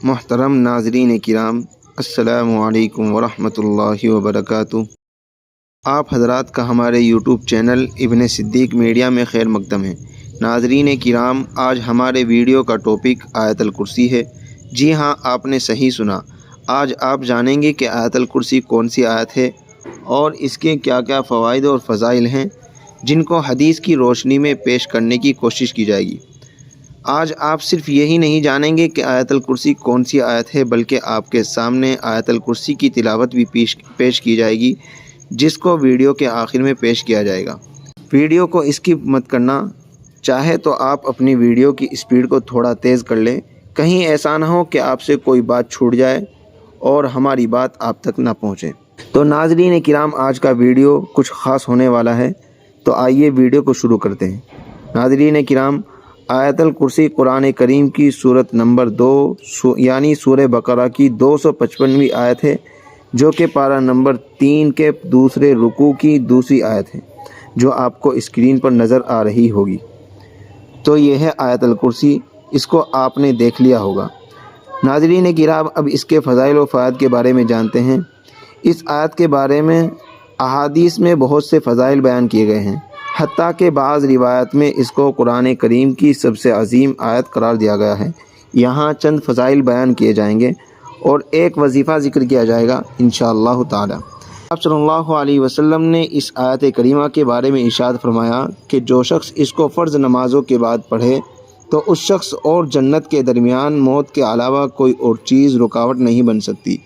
محترم ناظرین کرام، السلام علیکم ورحمۃ اللہ وبرکاتہ۔ آپ حضرات کا ہمارے یوٹیوب چینل ابن صدیق میڈیا میں خیر مقدم ہے۔ ناظرین کرام، آج ہمارے ویڈیو کا ٹاپک آیت الکرسی ہے۔ جی ہاں، آپ نے صحیح سنا۔ آج آپ جانیں گے کہ آیت الکرسی کون سی آیت ہے اور اس کے کیا کیا فوائد اور فضائل ہیں، جن کو حدیث کی روشنی میں پیش کرنے کی کوشش کی جائے گی۔ آج آپ صرف یہی نہیں جانیں گے کہ آیت الکرسی کون سی آیت ہے، بلکہ آپ کے سامنے آیت الکرسی کی تلاوت بھی پیش کی جائے گی، جس کو ویڈیو کے آخر میں پیش کیا جائے گا۔ ویڈیو کو اسکپ مت کرنا، چاہے تو آپ اپنی ویڈیو کی اسپیڈ کو تھوڑا تیز کر لیں، کہیں ایسا نہ ہو کہ آپ سے کوئی بات چھوٹ جائے اور ہماری بات آپ تک نہ پہنچے۔ تو ناظرین کرام، آج کا ویڈیو کچھ خاص ہونے والا ہے، تو آئیے ویڈیو کو شروع کرتے ہیں۔ ناظرین کرام، آیت الکرسی قرآن کریم کی سورت نمبر 2 یعنی سورہ بقرہ کی 255ویں آیت ہے، جو کہ پارہ نمبر 3 کے دوسرے رکوع کی دوسری آیت ہے، جو آپ کو اسکرین پر نظر آ رہی ہوگی۔ تو یہ ہے آیت الکرسی، اس کو آپ نے دیکھ لیا ہوگا۔ ناظرین کرام، اب اس کے فضائل و فوائد کے بارے میں جانتے ہیں۔ اس آیت کے بارے میں احادیث میں بہت سے فضائل بیان کیے گئے ہیں، حتیٰ کہ بعض روایت میں اس کو قرآن کریم کی سب سے عظیم آیت قرار دیا گیا ہے۔ یہاں چند فضائل بیان کیے جائیں گے اور ایک وظیفہ ذکر کیا جائے گا انشاءاللہ تعالی۔ آپ صلی اللہ علیہ وسلم نے اس آیت کریمہ کے بارے میں ارشاد فرمایا کہ جو شخص اس کو فرض نمازوں کے بعد پڑھے تو اس شخص اور جنت کے درمیان موت کے علاوہ کوئی اور چیز رکاوٹ نہیں بن سکتی،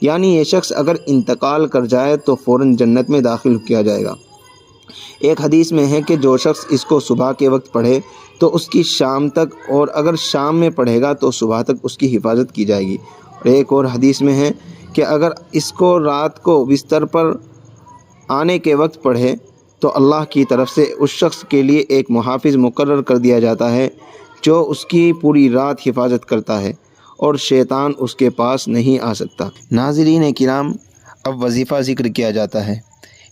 یعنی یہ شخص اگر انتقال کر جائے تو فوراً جنت میں داخل کیا جائے گا۔ ایک حدیث میں ہے کہ جو شخص اس کو صبح کے وقت پڑھے تو اس کی شام تک، اور اگر شام میں پڑھے گا تو صبح تک اس کی حفاظت کی جائے گی۔ اور ایک اور حدیث میں ہے کہ اگر اس کو رات کو بستر پر آنے کے وقت پڑھے تو اللہ کی طرف سے اس شخص کے لیے ایک محافظ مقرر کر دیا جاتا ہے، جو اس کی پوری رات حفاظت کرتا ہے اور شیطان اس کے پاس نہیں آ سکتا۔ ناظرین کرام، اب وظیفہ ذکر کیا جاتا ہے۔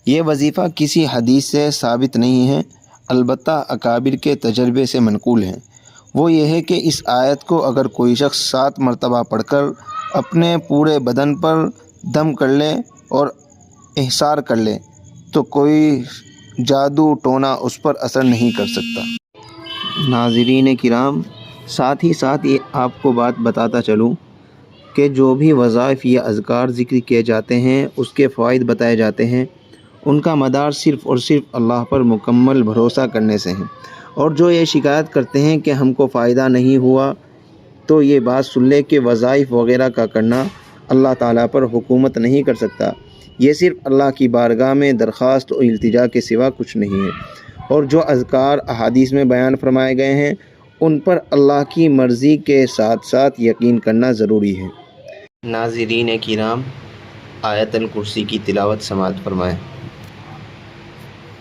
یہ وظیفہ کسی حدیث سے ثابت نہیں ہے، البتہ اکابر کے تجربے سے منقول ہے۔ وہ یہ ہے کہ اس آیت کو اگر کوئی شخص 7 مرتبہ پڑھ کر اپنے پورے بدن پر دم کر لے اور احسار کر لے تو کوئی جادو ٹونا اس پر اثر نہیں کر سکتا۔ ناظرین کرام، ساتھ ہی ساتھ یہ آپ کو بات بتاتا چلوں کہ جو بھی وظائف یا اذکار ذکر کیے جاتے ہیں، اس کے فوائد بتائے جاتے ہیں، ان کا مدار صرف اور صرف اللہ پر مکمل بھروسہ کرنے سے ہیں۔ اور جو یہ شکایت کرتے ہیں کہ ہم کو فائدہ نہیں ہوا، تو یہ بات سن لے کہ وظائف وغیرہ کا کرنا اللہ تعالیٰ پر حکومت نہیں کر سکتا، یہ صرف اللہ کی بارگاہ میں درخواست و التجا کے سوا کچھ نہیں ہے۔ اور جو اذکار احادیث میں بیان فرمائے گئے ہیں، ان پر اللہ کی مرضی کے ساتھ ساتھ یقین کرنا ضروری ہے۔ ناظرین کرام، آیت الکرسی کی تلاوت سماعت فرمائیں۔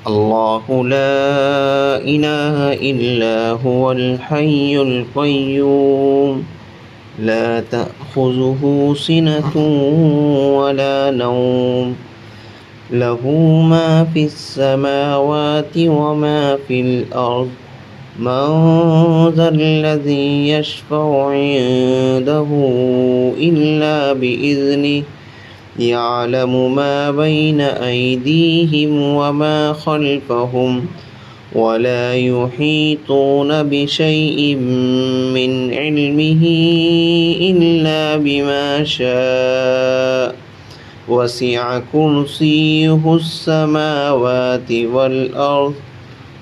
اللہ لا الہ الا هو الحی القیوم لا تأخذه سنة ولا نوم له ما في السماوات وما في الأرض من ذا الذي يشفع عنده إلا بإذنه يعلم ما بين أيديهم وما خلفهم ولا يحيطون بشيء من علمه إلا بما شاء وسع كرسيه السماوات والأرض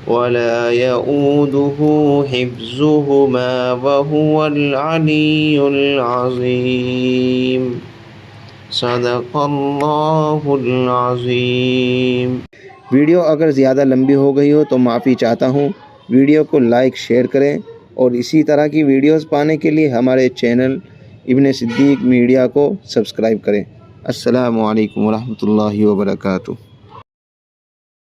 ولا يؤوده حفظهما وهو العلي العظيم۔ صدق اللہ العظیم۔ ویڈیو اگر زیادہ لمبی ہو گئی ہو تو معافی چاہتا ہوں۔ ویڈیو کو لائک شیئر کریں اور اسی طرح کی ویڈیوز پانے کے لیے ہمارے چینل ابن صدیق میڈیا کو سبسکرائب کریں۔ السلام علیکم ورحمۃ اللہ وبرکاتہ۔